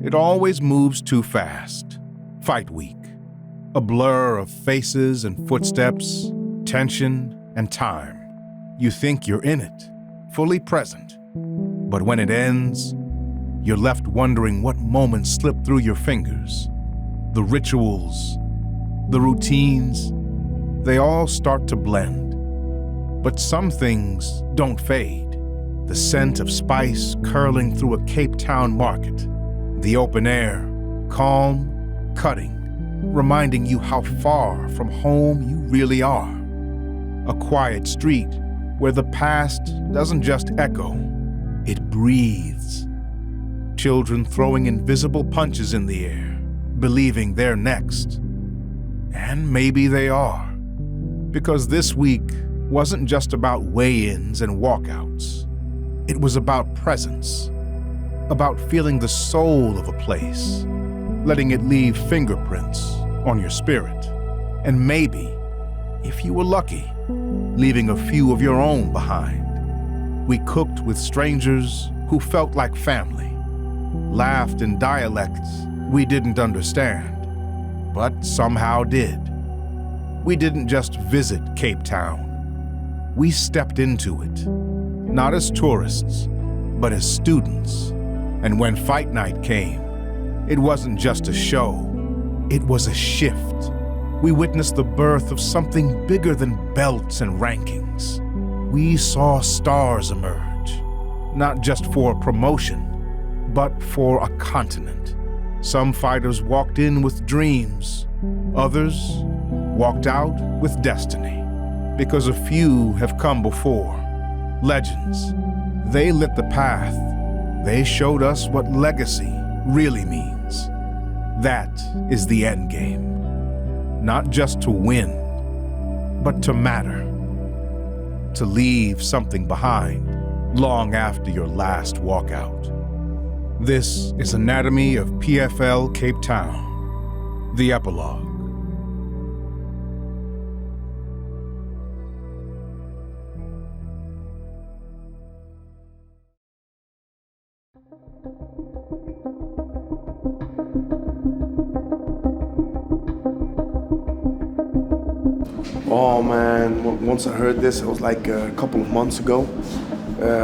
it always moves too fast. Fight week. A blur of faces and footsteps, tension and time. You think you're in it, fully present. But when it ends, you're left wondering what moments slip through your fingers. The rituals, the routines, they all start to blend. But some things don't fade. The scent of spice curling through a Cape Town market. The open air, calm, cutting, reminding you how far from home you really are. A quiet street where the past doesn't just echo, it breathes. Children throwing invisible punches in the air, believing they're next. And maybe they are. Because this week wasn't just about weigh-ins and walkouts. It was about presence, about feeling the soul of a place, letting it leave fingerprints on your spirit, and maybe, if you were lucky, leaving a few of your own behind. We cooked with strangers who felt like family, laughed in dialects we didn't understand, but somehow did. We didn't just visit Cape Town. We stepped into it, not as tourists, but as students. And when fight night came, it wasn't just a show, it was a shift. We witnessed the birth of something bigger than belts and rankings. We saw stars emerge, not just for a promotion, but for a continent. Some fighters walked in with dreams, others walked out with destiny. Because a few have come before, legends. They lit the path. They showed us what legacy really means. That is the end game. Not just to win, but to matter. To leave something behind long after your last walkout. This is Anatomy of PFL Cape Town, the epilogue. Oh man, once I heard this, it was like a couple of months ago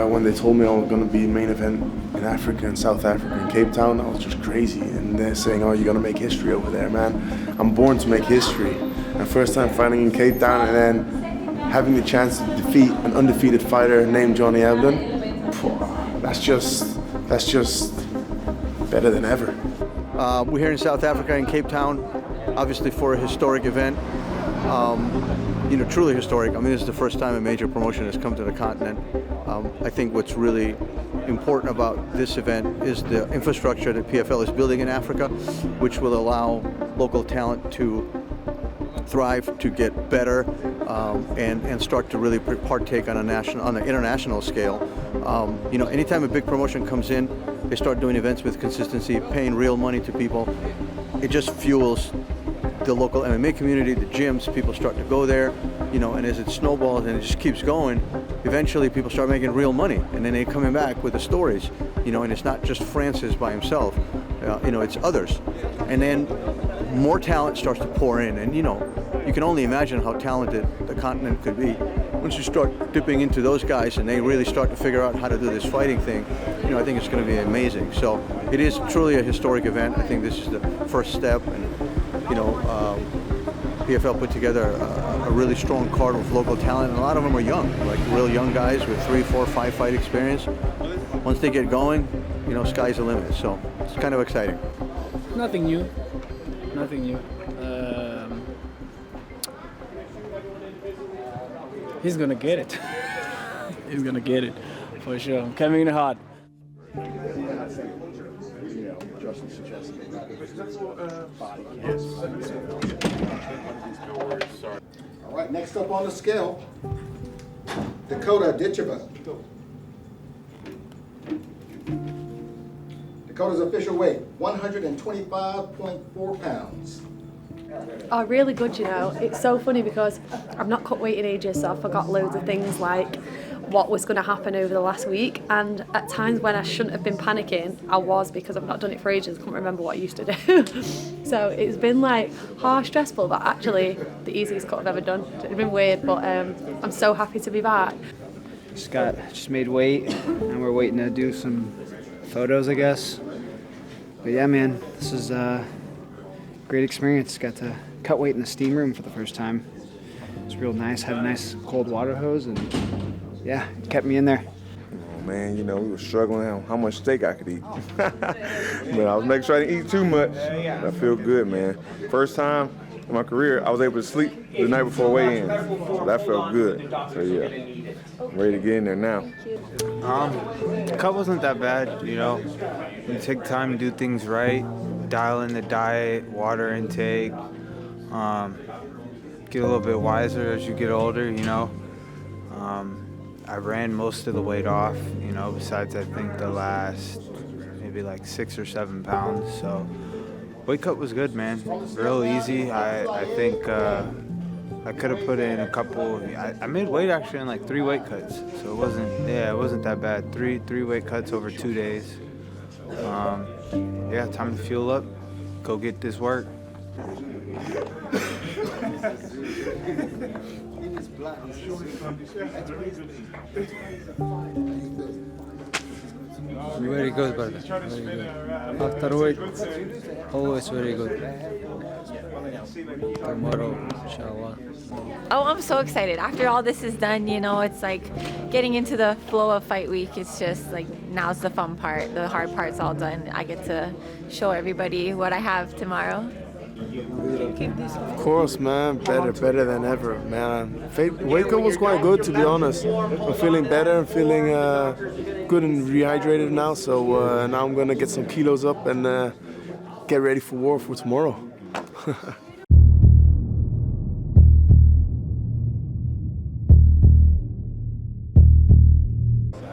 when they told me I was going to be main event in Africa, in South Africa, in Cape Town. I was just crazy. And they're saying, oh, you're going to make history over there, man. I'm born to make history. And first time fighting in Cape Town and then having the chance to defeat an undefeated fighter named Johnny Eblen, that's just better than ever. We're here in South Africa, in Cape Town, obviously for a historic event. Truly historic. I mean, this is the first time a major promotion has come to the continent. I think what's really important about this event is the infrastructure that PFL is building in Africa, which will allow local talent to thrive, to get better, and start to really partake on an international scale. Anytime a big promotion comes in, they start doing events with consistency, paying real money to people. It just fuels the local MMA community, the gyms. People start to go there, and as it snowballs and it just keeps going, eventually people start making real money, and then they're coming back with the stories, and it's not just Francis by himself, it's others. And then more talent starts to pour in, and you can only imagine how talented the continent could be. Once you start dipping into those guys and they really start to figure out how to do this fighting thing, I think it's going to be amazing. So it is truly a historic event. I think this is the first step, and PFL put together a really strong card with local talent, and a lot of them are young, like real young guys with 3, 4, 5 fight experience. Once they get going, sky's the limit. So it's kind of exciting. Nothing new. He's gonna get it. He's gonna get it, for sure. Coming in hot. All right, next up on the scale, Dakota Ditcheva. Dakota's official weight, 125.4 pounds. Oh, really good, It's so funny because I've not cut weight in ages, so I forgot loads of things like what was going to happen over the last week, and at times when I shouldn't have been panicking, I was, because I've not done it for ages. I can't remember what I used to do. So it's been like harsh, stressful, but actually the easiest cut I've ever done. It's been weird, but I'm so happy to be back. Just made weight, and we're waiting to do some photos, I guess. But yeah, man, this is a great experience. Got to cut weight in the steam room for the first time. It was real nice. Had a nice cold water hose, and yeah, it kept me in there. Oh man, you know, we were struggling on how much steak I could eat. But I was making sure I didn't eat too much. I feel good, man. First time in my career, I was able to sleep the night before weigh-in. So that felt good. So yeah, I'm ready to get in there now. The cut wasn't that bad, you know. You take time to do things right, dial in the diet, water intake, get a little bit wiser as you get older, you know. I ran most of the weight off, you know, besides I think the last maybe like 6 or 7 pounds. So weight cut was good, man. Real easy. I think I could have put in a couple. I made weight actually in like 3 weight cuts, so it wasn't that bad. Three weight cuts over 2 days. Yeah, time to fuel up. Go get this work. Very good, brother. Very good. After weight, always very good. Tomorrow, inshallah. Oh, I'm so excited. After all this is done, you know, it's like getting into the flow of fight week. It's just like, now's the fun part. The hard part's all done. I get to show everybody what I have tomorrow. Of course, man. Better than ever, man. Weight cut was quite good, to be honest. I'm feeling better. I'm feeling good and rehydrated now. So now I'm gonna get some kilos up and get ready for war for tomorrow.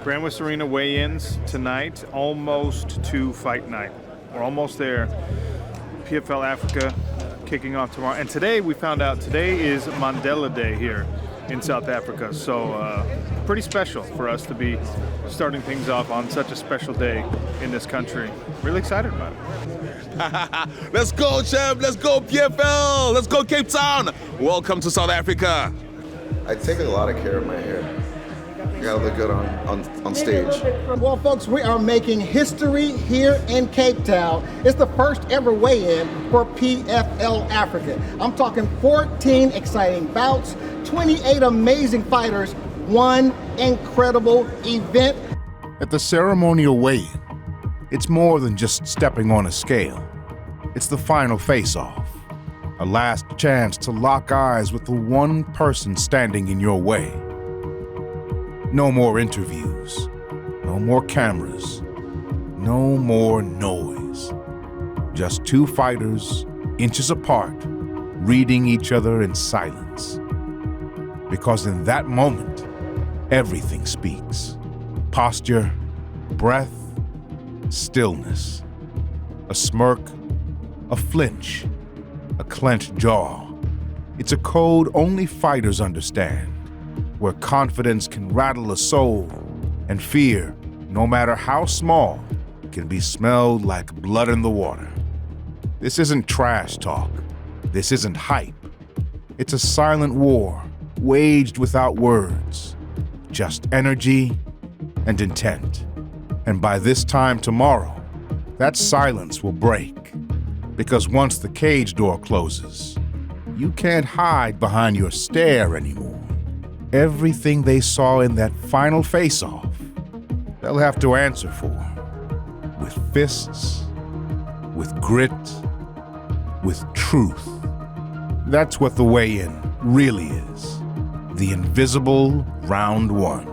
Grand West Arena weigh-ins tonight, almost to fight night. We're almost there. PFL Africa kicking off tomorrow. And today we found out today is Mandela Day here in South Africa. So pretty special for us to be starting things off on such a special day in this country. Really excited about it. Let's go, champ. Let's go, PFL. Let's go, Cape Town. Welcome to South Africa. I take a lot of care of my hair. I gotta look good on stage. Well, folks, we are making history here in Cape Town. It's the first ever weigh-in for PFL Africa. I'm talking 14 exciting bouts, 28 amazing fighters, one incredible event. At the ceremonial weigh-in, it's more than just stepping on a scale. It's the final face-off, a last chance to lock eyes with the one person standing in your way. No more interviews, no more cameras, no more noise. Just 2 fighters, inches apart, reading each other in silence. Because in that moment, everything speaks. Posture, breath, stillness. A smirk, a flinch, a clenched jaw. It's a code only fighters understand, where confidence can rattle a soul and fear, no matter how small, can be smelled like blood in the water. This isn't trash talk. This isn't hype. It's a silent war waged without words, just energy and intent. And by this time tomorrow, that silence will break. Because once the cage door closes, you can't hide behind your stare anymore. Everything they saw in that final face-off, they'll have to answer for. With fists, with grit, with truth. That's what the weigh-in really is. The invisible round one.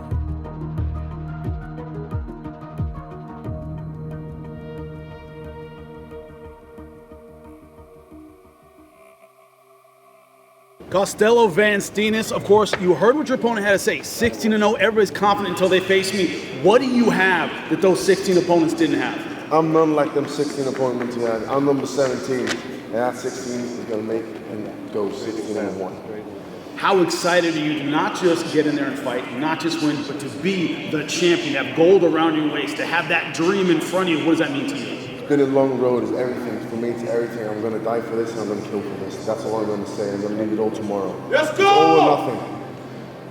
Costello van Steenis, of course, you heard what your opponent had to say. 16-0, everybody's confident until they face me. What do you have that those 16 opponents didn't have? I'm none like them 16 opponents you had. I'm number 17, and that 16 is gonna make and go 16-1. How excited are you to not just get in there and fight, not just win, but to be the champion, have gold around your waist, to have that dream in front of you? What does that mean to you? It's been a long road, it's everything. For me, it's everything. I'm going to die for this and I'm going to kill for this. That's all I'm going to say. I'm going to leave it all tomorrow. Let's go! It's all or nothing.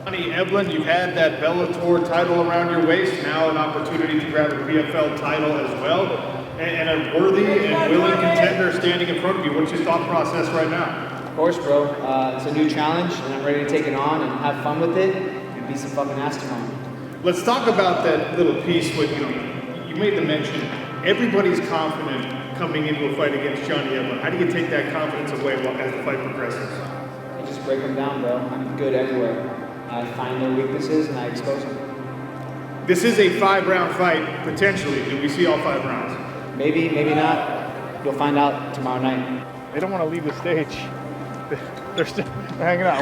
Johnny Eblen, you've had that Bellator title around your waist, now an opportunity to grab a PFL title as well, and a worthy and willing contender standing in front of you. What's your thought process right now? Of course, bro. It's a new challenge, and I'm ready to take it on and have fun with it and beat some fucking ass tomorrow. Let's talk about that little piece with, you made the mention, everybody's confident coming into a fight against Johnny Eblen. How do you take that confidence away as the fight progresses? I just break them down, bro. I'm good everywhere. I find their weaknesses and I expose them. This is a 5-round fight, potentially. Do we see all 5 rounds? Maybe, maybe not. You'll find out tomorrow night. They don't want to leave the stage. They're still hanging out.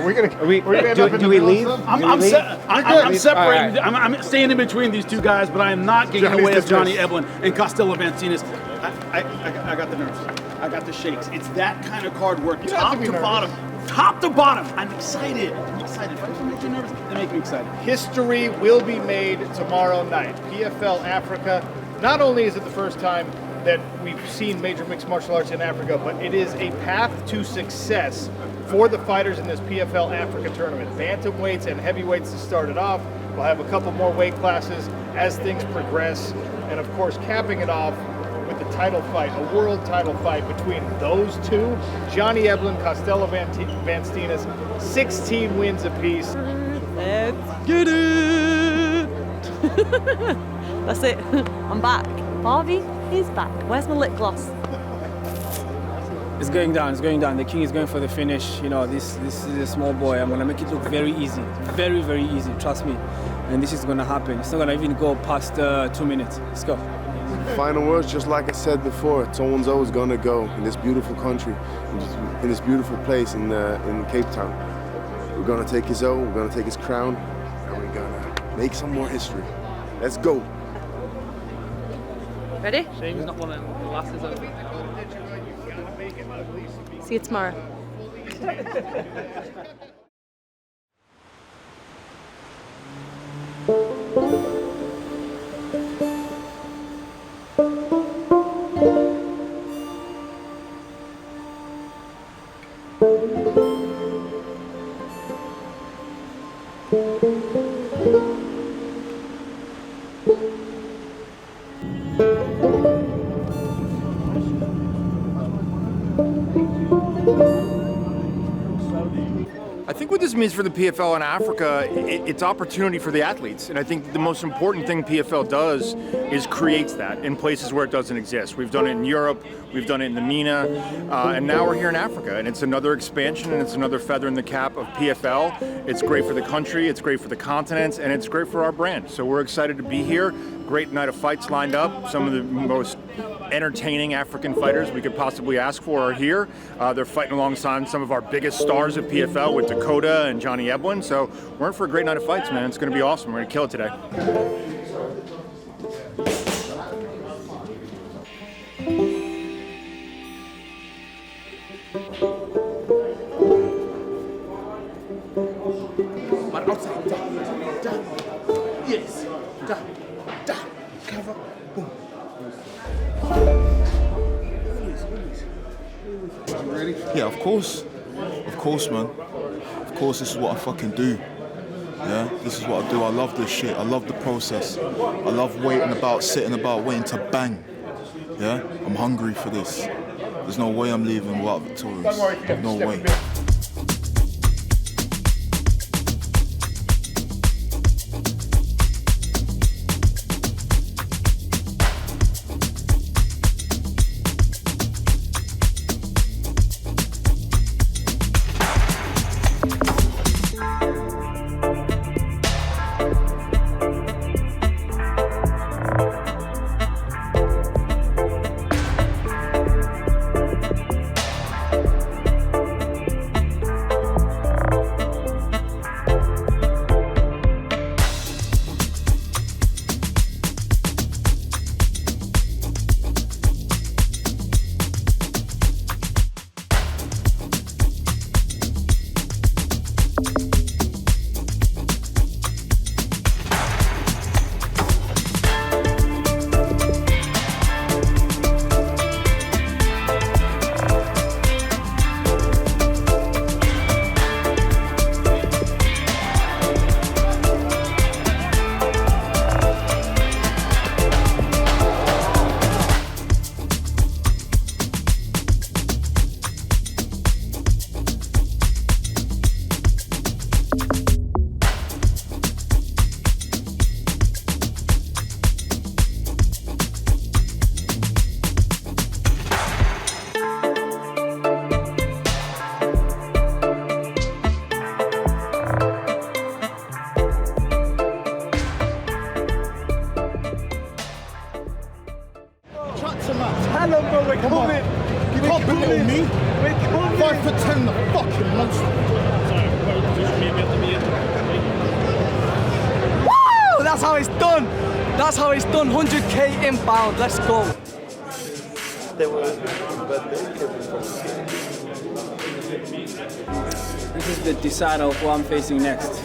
Do we leave? I'm separating. Right. I'm staying in between these two guys, but I am not getting away as Johnny Eblen and Costello van Steenis. I got the nerves. I got the shakes. It's that kind of card work, top to bottom. Top to bottom. I'm excited. If I make you nervous, they make me excited. History will be made tomorrow night. PFL Africa. Not only is it the first time that we've seen major mixed martial arts in Africa, but it is a path to success for the fighters in this PFL Africa tournament. Bantamweights and heavyweights to start it off. We'll have a couple more weight classes as things progress. And of course, capping it off with the title fight, a world title fight between those two. Johnny Eblen, Costello van Steenis, 16 wins apiece. Let's get it! That's it. I'm back. Barbie is back. Where's my lip gloss? It's going down. The king is going for the finish. This is a small boy. I'm gonna make it look very easy, very, very easy. Trust me. And this is gonna happen. It's not gonna even go past 2 minutes. Let's go. Final words, just like I said before, someone's always gonna go in this beautiful country, in this beautiful place in Cape Town. We're gonna take his own, we're gonna take his crown, and we're gonna make some more history. Let's go. Ready? Shame he's not one of the glasses over. See you tomorrow. I think what this means for the PFL in Africa, it's opportunity for the athletes. And I think the most important thing PFL does is creates that in places where it doesn't exist. We've done it in Europe, we've done it in the MENA, and now we're here in Africa. And it's another expansion and it's another feather in the cap of PFL. It's great for the country, it's great for the continent, and it's great for our brand. So we're excited to be here. Great night of fights lined up. Some of the most entertaining African fighters we could possibly ask for are here. They're fighting alongside some of our biggest stars at PFL with Dakota and Johnny Eblen. So we're in for a great night of fights, man. It's going to be awesome. We're going to kill it today. Yes. Cover. Boom. You ready? Yeah, of course. Of course, man. Of course, this is what I fucking do. Yeah, this is what I do. I love this shit. I love the process. I love waiting about, sitting about, waiting to bang. Yeah, I'm hungry for this. There's no way I'm leaving without victorious. No way. Come on. You can't belittle me. 5'10", the fucking monster. Woo! That's how it's done. That's how it's done. 100K inbound. Let's go. This is the decider of who I'm facing next.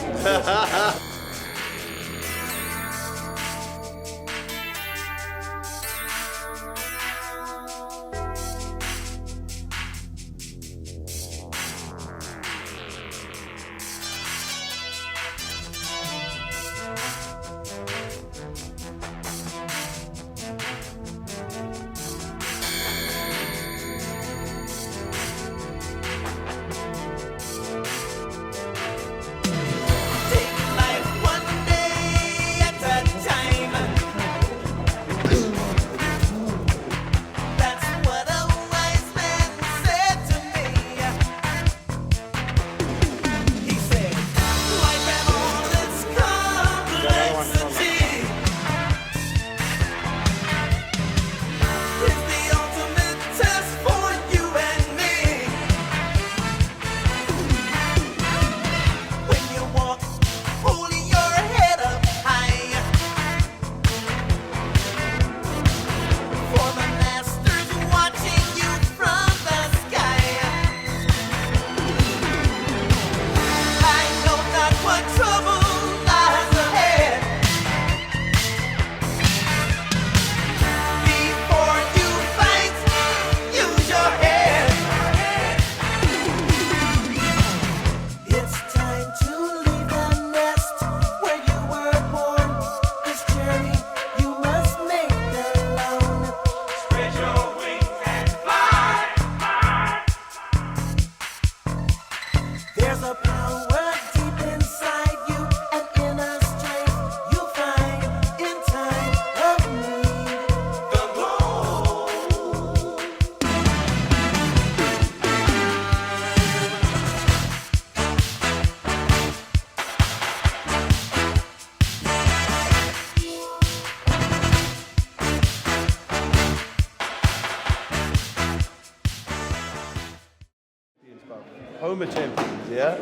Home champions, yeah?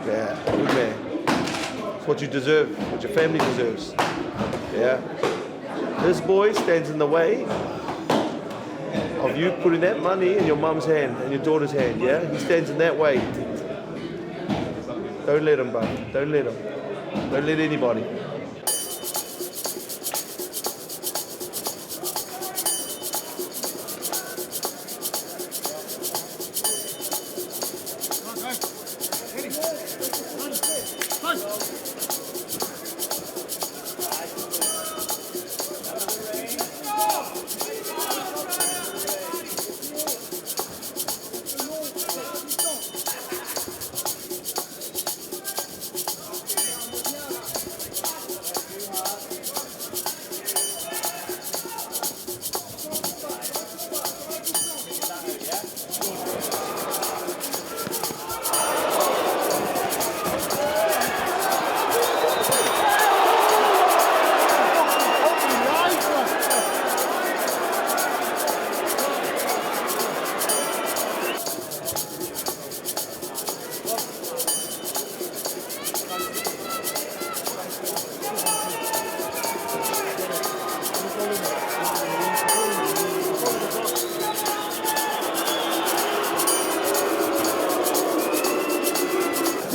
Yeah, good man. It's what you deserve, what your family deserves. Yeah? This boy stands in the way of you putting that money in your mum's hand and your daughter's hand, yeah? He stands in that way. Don't let him, bro. Don't let him. Don't let anybody.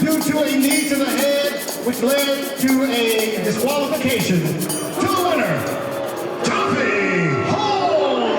Due to a knee to the head, which led to a disqualification. To the winner, Toppy Holton.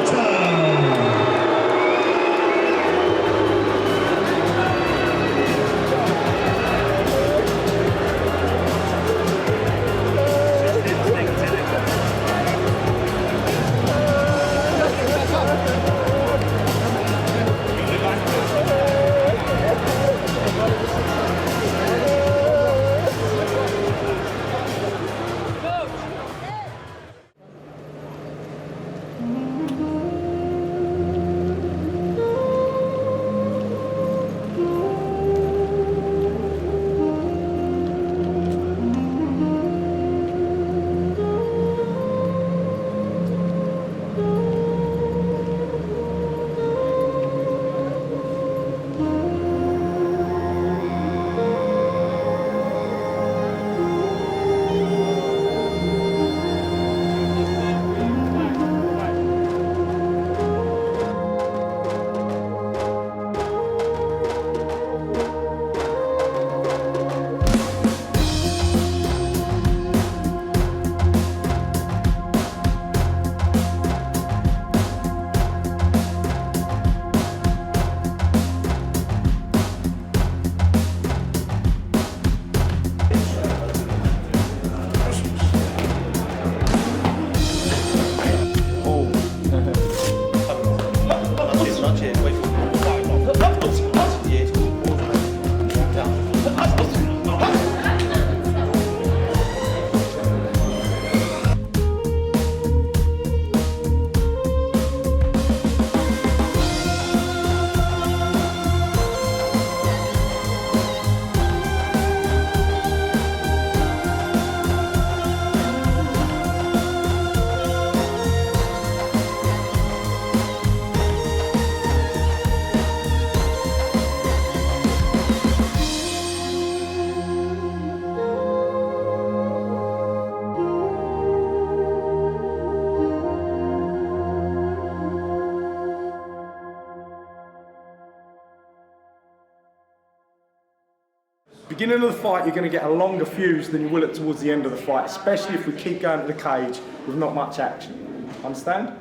Beginning of the fight, you're going to get a longer fuse than you will at towards the end of the fight, especially if we keep going to the cage with not much action. Understand?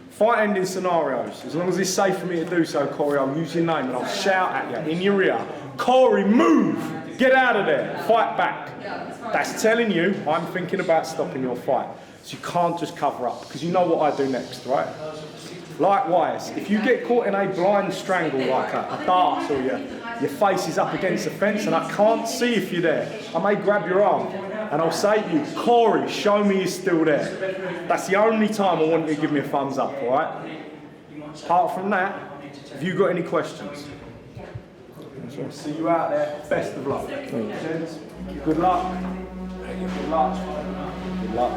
Fight ending scenarios. As long as it's safe for me to do so, Cory, I'll use your name and I'll shout at you in your ear, Cory, move! Get out of there, fight back. That's telling you I'm thinking about stopping your fight. So you can't just cover up, because you know what I do next, right? Likewise, if you get caught in a blind strangle like a dart, or your face is up against the fence and I can't see if you're there, I may grab your arm and I'll say to you, Cory, show me you're still there. That's the only time I want you to give me a thumbs up, all right? Apart from that, have you got any questions? See you out there. Best of luck. Gents, good luck. Good luck. Good luck.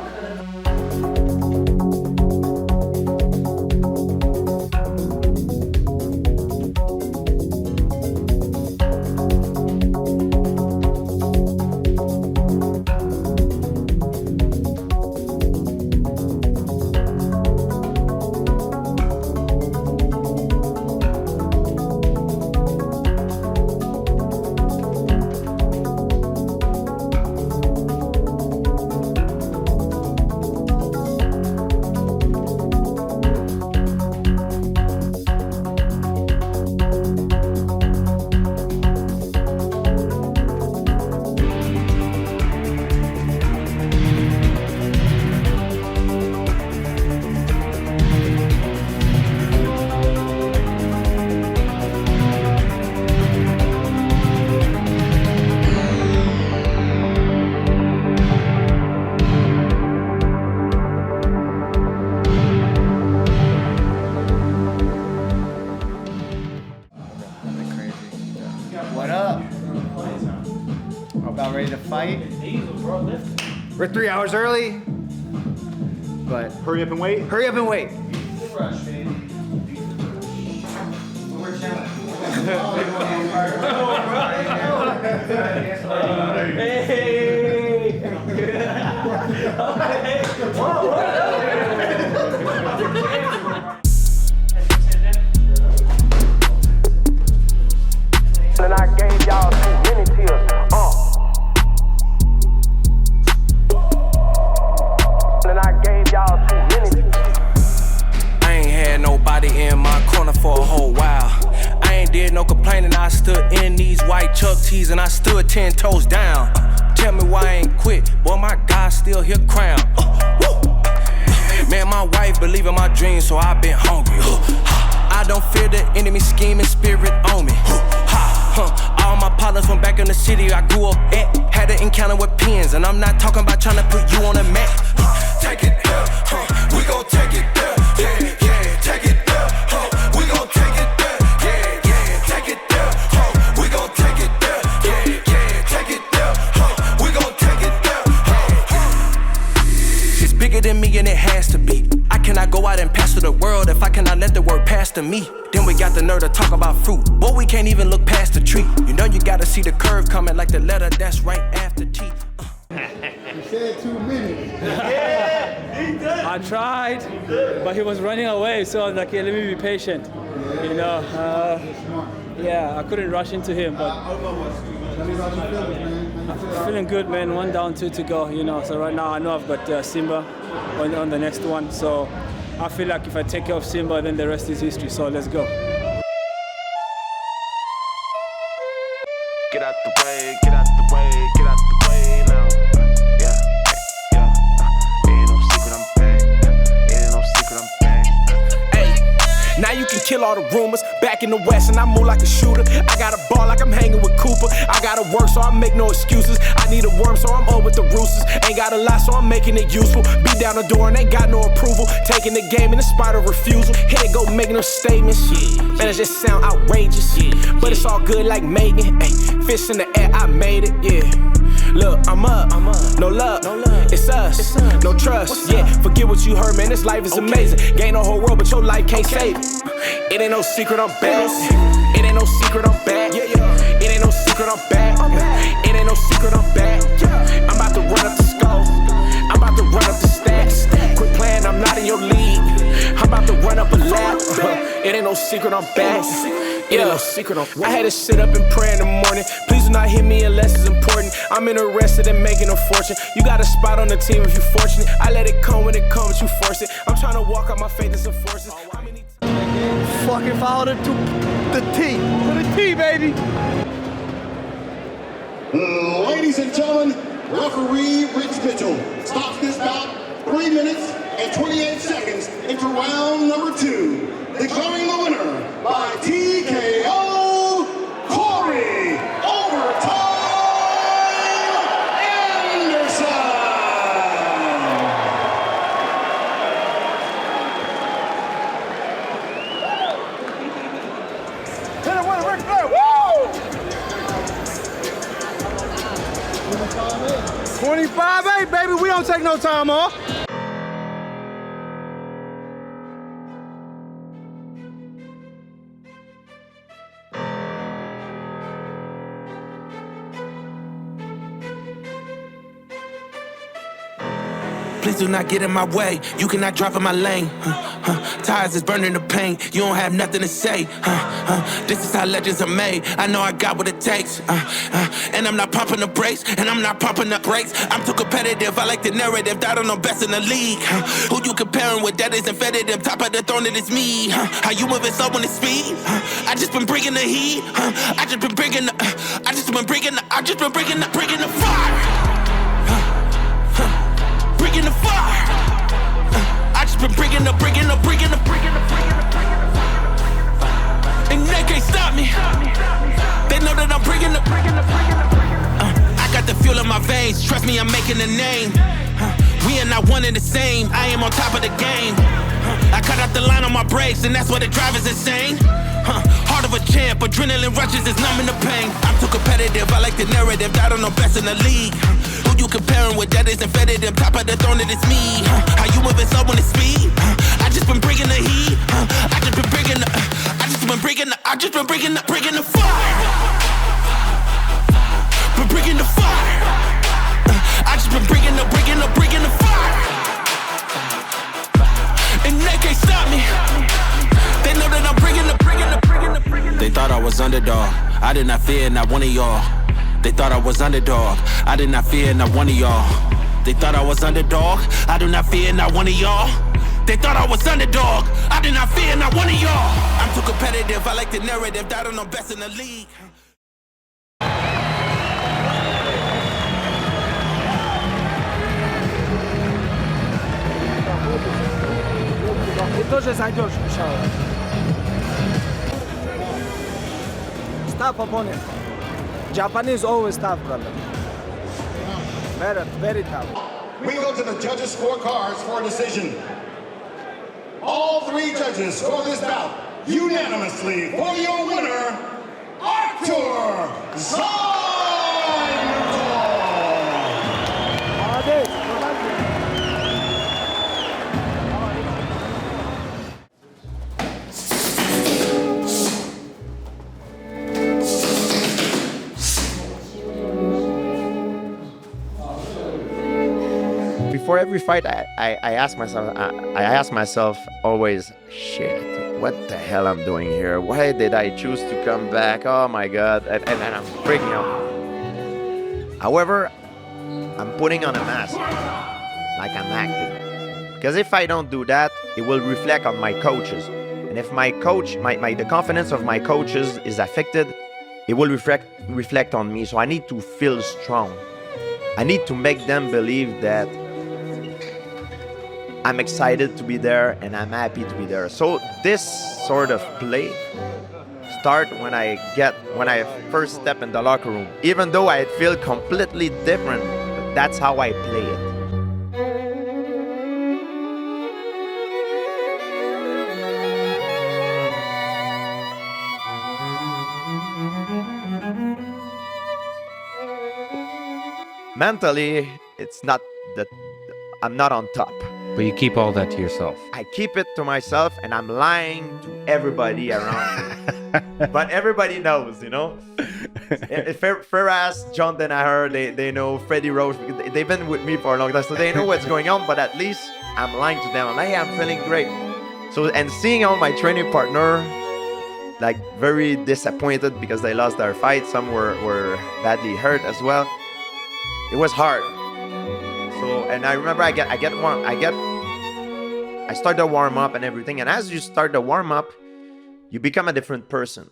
We're 3 hours early, but hurry up and wait. Hurry up and wait. And I gave y'all too many tears. And I gave y'all too many tears. I ain't had nobody in my corner for a whole while. I ain't did no complaining. I stood in these white Chuck tees and I stood 10 toes down. Tell me why I ain't quit. Boy, my God still here crown. Man, my wife believe in my dreams, so I've been hungry. I don't fear the enemy scheming spirit on me. All my partners from back in the city I grew up at had an encounter with pins, and I'm not talking about trying to put you on a map. Take it there, we gon' take it there. Yeah, yeah, take it there, we gon' take it there. Yeah, yeah, take it there, we gon' take it there. Yeah, yeah, take it there, we gon' take it there. It's bigger than me and it has to be. I cannot go out and pastor the world if I cannot let the word pass to me. Then we got the nerve to talk about fruit. Boy, we can't even look past the tree. You know you gotta see the curve coming like the letter that's right after T. You said too many. I tried, but he was running away, so I was like, yeah, let me be patient. You know, yeah, I couldn't rush into him, but I'm feeling good, man. 1 down, 2 to go, you know. So right now I know I've got Simba on the next one, so I feel like if I take care of Simba, then the rest is history, so let's go. Get out the way, get out the way, get out the way now. Yeah, yeah, ain't no secret I'm back. Ain't no secret I'm back. Hey, now you can kill all the rumors. Back in the West and I move like a shooter. I got a ball like I'm hanging with Cooper. I gotta work so I make no excuses. I need a worm so I'm up with the roosters. Ain't got a lot so I'm making it useful. Beat down the door and ain't got no approval. Taking the game in spite of refusal. Here they go making them statements. Man, it just sound outrageous. But it's all good like Megan. Ay, fists in the air, I made it, yeah. Look, I'm up, no love, it's us, no trust, yeah. Forget what you heard, man, this life is amazing. Gain the whole world, but your life can't save it. It ain't no secret I'm back. It ain't no secret I'm back. It ain't no secret I'm back. It ain't no secret I'm back. I'm about to run up the score. I'm about to run up the stats. Quit playing, I'm not in your league. I'm about to run up a lap. It ain't no secret I'm back. Yeah, I had to sit up and pray in the morning. Please do not hit me unless it's important. I'm interested in making a fortune. You got a spot on the team if you're fortunate. I let it come when it comes, you force it. I'm trying to walk out my faith in some forces. Fucking followed it to the T. To the T, baby. Ladies and gentlemen, referee Rich Mitchell stops this bout 3 minutes and 28 seconds into round number 2. Declaring the winner by TKO, Cory Anderson. Hit it with a Ric Flair. Woo! 25-8, baby. We don't take no time off. Please do not get in my way. You cannot drive in my lane. Tires is burning the pain. You don't have nothing to say. This is how legends are made. I know I got what it takes. And I'm not pumping the brakes. And I'm not pumping the brakes. I'm too competitive. I like the narrative that I'm the best in the league. Who you comparing with? That isn't competitive. Top of the throne, it is me. How you moving slow when it's speed? I just been bringing the heat. I just been bringing the fire. Bringing the fire. I just been bringing the. And they can't stop me. They know that I'm bringing the. I got the fuel in my veins. Trust me, I'm making a name. We are not one and the same. I am on top of the game. I cut out the line on my brakes, and that's why the drive is insane. Heart of a champ, adrenaline rushes is numbing the pain. I'm too competitive, I like the narrative that I'm the best in the league. Who you comparing with? That isn't competitive. Top of the throne, it is me. How you moving slow when it's speed? I just been bringing the heat. I just been bringing the fire. Been bringing the fire. I just been bringing the fire. And they can't stop me. They know that I'm bringing the. They thought I was underdog. I did not fear not one of y'all. They thought I was underdog. I did not fear not one of y'all. They thought I was underdog. I do not fear not one of y'all. They thought I was underdog. I did not fear not one of y'all. I'm too competitive. I like the narrative that I'm the best in the league. Ty тоже зайдешь, иншаллах. Tough opponent. Japanese always tough, brother. Very tough. We go to the judges' scorecards for a decision. All 3 judges score this bout unanimously for your winner, Artur Before every fight, I ask myself always, shit, what the hell I'm doing here? Why did I choose to come back? Oh my God, and then I'm freaking out. However, I'm putting on a mask, like I'm acting. Because if I don't do that, it will reflect on my coaches. And if my coach, the confidence of my coaches is affected, it will reflect on me. So I need to feel strong. I need to make them believe that I'm excited to be there and I'm happy to be there. So this sort of play start when I first step in the locker room. Even though I feel completely different, that's how I play it. Mentally, it's not that I'm not on top. But you keep all that to yourself. I keep it to myself and I'm lying to everybody around me. But everybody knows, you know? Ferraz, John Denaher, they know, Freddie Roach, they've been with me for a long time, so they know what's going on, but at least I'm lying to them. I'm like, hey, I'm feeling great. So, and seeing all my training partner like very disappointed because they lost their fight. Some were badly hurt as well. It was hard. So, and I remember I start the warm up and everything. And as you start the warm up, you become a different person.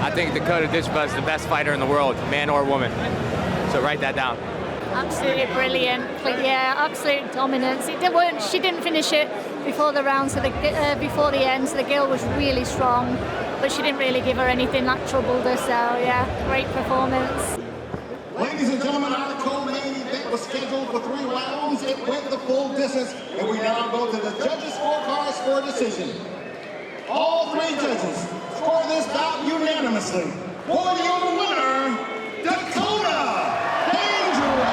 I think Dakota Ditcheva is the best fighter in the world, man or woman. So write that down. Absolutely brilliant. Yeah, absolute dominance. She didn't finish it before the round, so before the end. So the girl was really strong, but she didn't really give her anything that troubled her. So yeah, great performance. Ladies and gentlemen, our co-main event was scheduled for 3 rounds. It went the full distance, and we now go to the judges' scorecards for a decision. All 3 judges score this bout unanimously. For your winner, Dakota Ditcheva.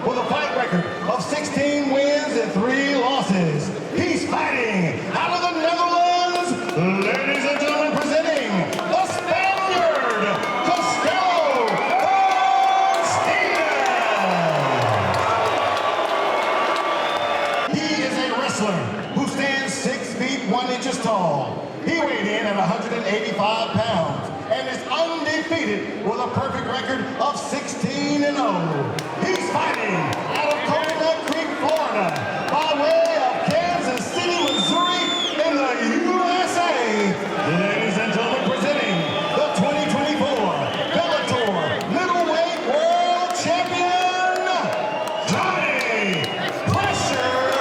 With a fight record of 16 wins and 3 losses. He's fighting out of the Netherlands. Ladies and gentlemen, presenting the Spaniard, Costello van Steenis. He is a wrestler who stands 6 feet 1 inches tall. He weighed in at 185 pounds and is undefeated with a perfect record of 16-0. He's fighting out of Coconut Creek, Florida, by way of Kansas City, Missouri, in the USA. Ladies and gentlemen, presenting the 2024 Bellator Middleweight World Champion, Johnny Pressure.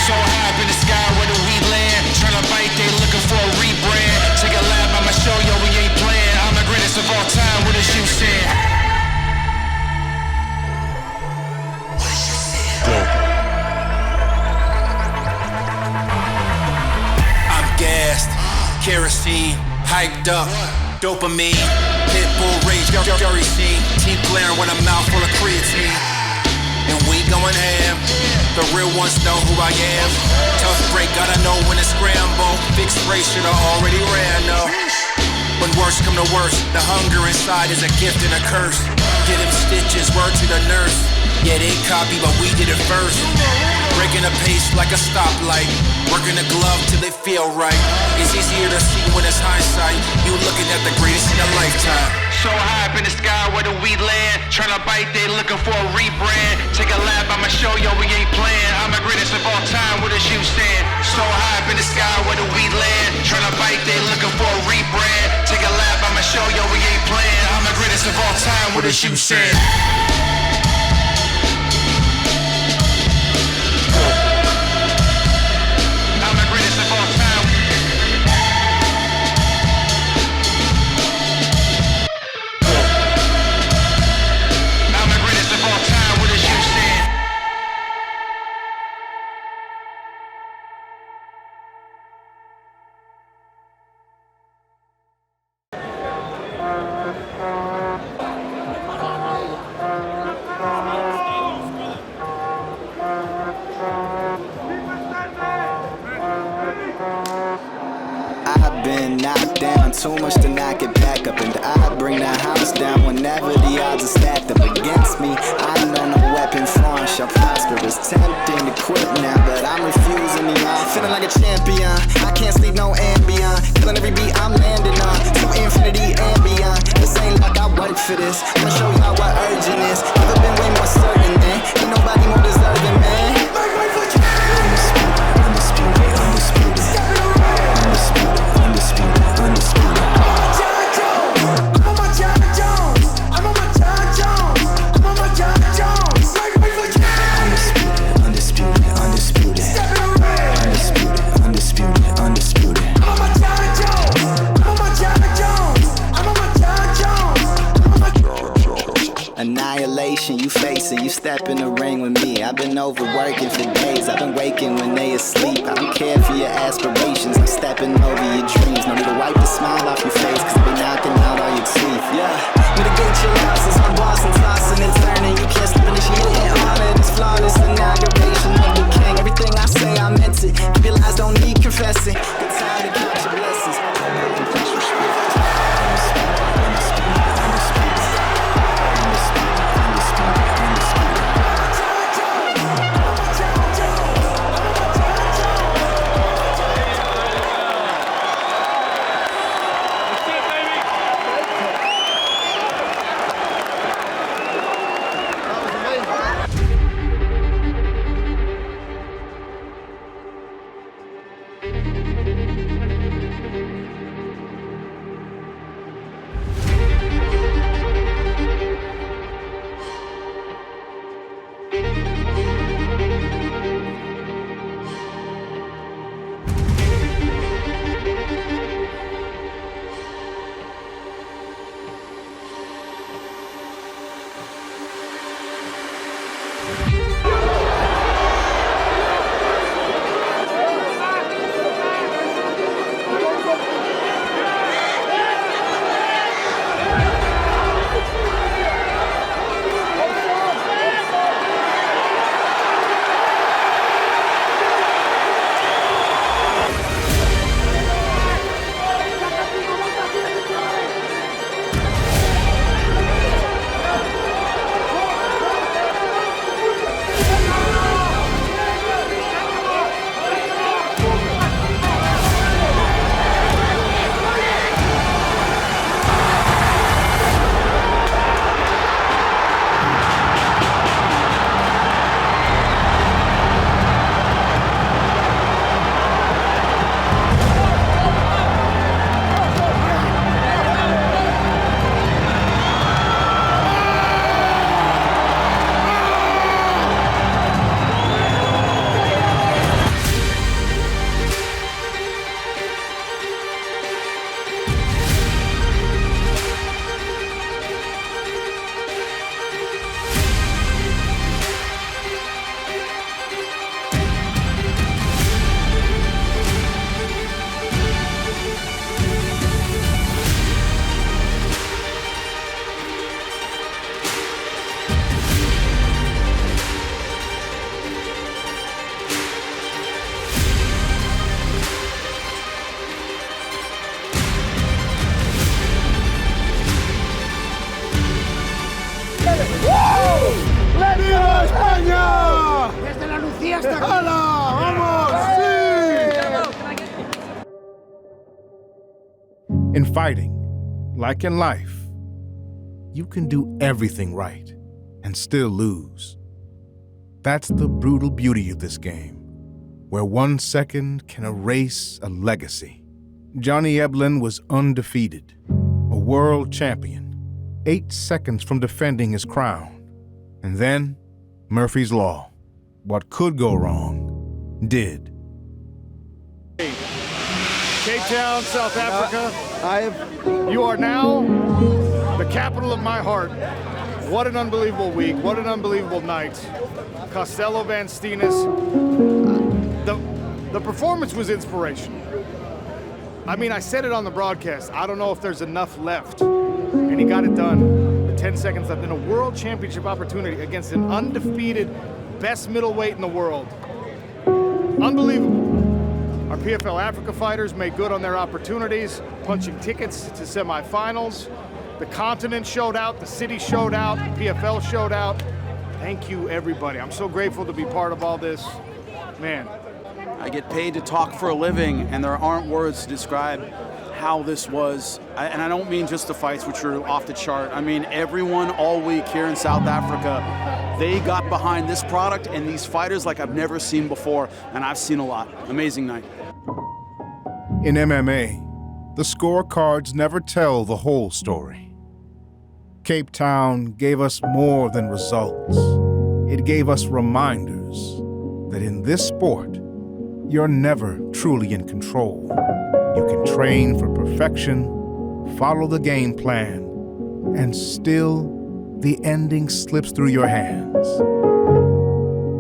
So high up in the sky, where do we land? Tryna bite, they looking for a rebrand. Take a lap, I'ma show yo we ain't playing. I'm the greatest of all time, what is you saying? I'm gassed, kerosene, hyped up, dopamine, pitbull rage, jury scene, teeth glaring with a mouth full of creatine. And we going ham. The real ones know who I am. Tough break, gotta know when to scramble. Fixed race should've already ran, no. When worst come to worst, the hunger inside is a gift and a curse. Get him stitches, word to the nurse. Yeah, they copy, but we did it first. Breaking the pace like a stoplight. Working the glove till it feel right. It's easier to see when it's hindsight. You looking at the greatest in a lifetime. So high up in the sky, where do we land? Tryna bite, they looking for a rebrand. Take a lap, I'ma show yo we ain't playing. I'm the greatest of all time, what is you saying? So high up in the sky, where do we land? Tryna bite, they looking for a rebrand. Take a lap, I'ma show yo we ain't playing. I'm the greatest of all time, what is you saying? I'm the greatest of all time. I'm the greatest of all time, what is you saying? I've been knocked down too much to knock it back up, and I bring the house down whenever the odds are stacked up against me. I know no weapon formed shall prosper. It's tempting to quit now, but I'm refusing the offer. Feeling like a champion, I can't sleep no Ambien. Killing every beat I'm landing on, to infinity and beyond. This ain't like I work for this. I'ma show y'all what urgent is. Never been way more certain, man. Ain't nobody more deserving, man. Undisputed, undisputed, undisputed, undisputed, undisputed. I'm on my John Jones. I'm on my John Jones. I'm on my John Jones. Undisputed, undisputed, undisputed. Undisputed, undisputed, undisputed. I'm on my John Jones. I'm on my John Jones. I'm on my John Jones. I'm on my annihilation you facing, you step in the ring with me. I've been overworking for days, I've been waking when they asleep. I don't care for your aspirations, I'm stepping over your dreams. No need to wipe the smile off your face, cause I'll be knocking out all your teeth. Yeah, mitigate your losses, I'm bossing, tossing and turning. You can't slip initiating on it, it's flawless inauguration of the king. Everything I say I meant it, keep your lies, don't need confessing. Good time to count your blessings. In fighting, like in life, you can do everything right and still lose. That's the brutal beauty of this game, where 1 second can erase a legacy. Johnny Eblen was undefeated, a world champion, 8 seconds from defending his crown. And then, Murphy's Law. What could go wrong, did. Cape Town, South Africa. You are now the capital of my heart. What an unbelievable week. What an unbelievable night. Costello van Steenis. The performance was inspirational. I mean, I said it on the broadcast. I don't know if there's enough left. And he got it done with 10 seconds left in a world championship opportunity against an undefeated best middleweight in the world. Unbelievable. Our PFL Africa fighters made good on their opportunities, punching tickets to semifinals. The continent showed out, the city showed out, the PFL showed out. Thank you, everybody. I'm so grateful to be part of all this. Man. I get paid to talk for a living, and there aren't words to describe how this was. And I don't mean just the fights, which are off the chart. I mean everyone all week here in South Africa. They got behind this product and these fighters like I've never seen before, and I've seen a lot. Amazing night. In MMA, the scorecards never tell the whole story. Cape Town gave us more than results. It gave us reminders that in this sport, you're never truly in control. You can train for perfection, follow the game plan, and still the ending slips through your hands.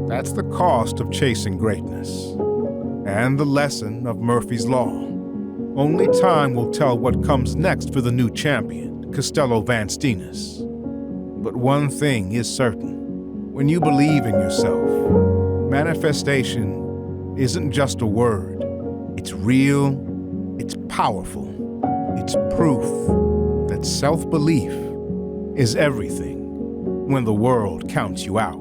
That's the cost of chasing greatness, and the lesson of Murphy's Law. Only time will tell what comes next for the new champion, Costello van Steenis. But one thing is certain. When you believe in yourself, manifestation isn't just a word. It's real, it's powerful, it's proof that self-belief is everything when the world counts you out.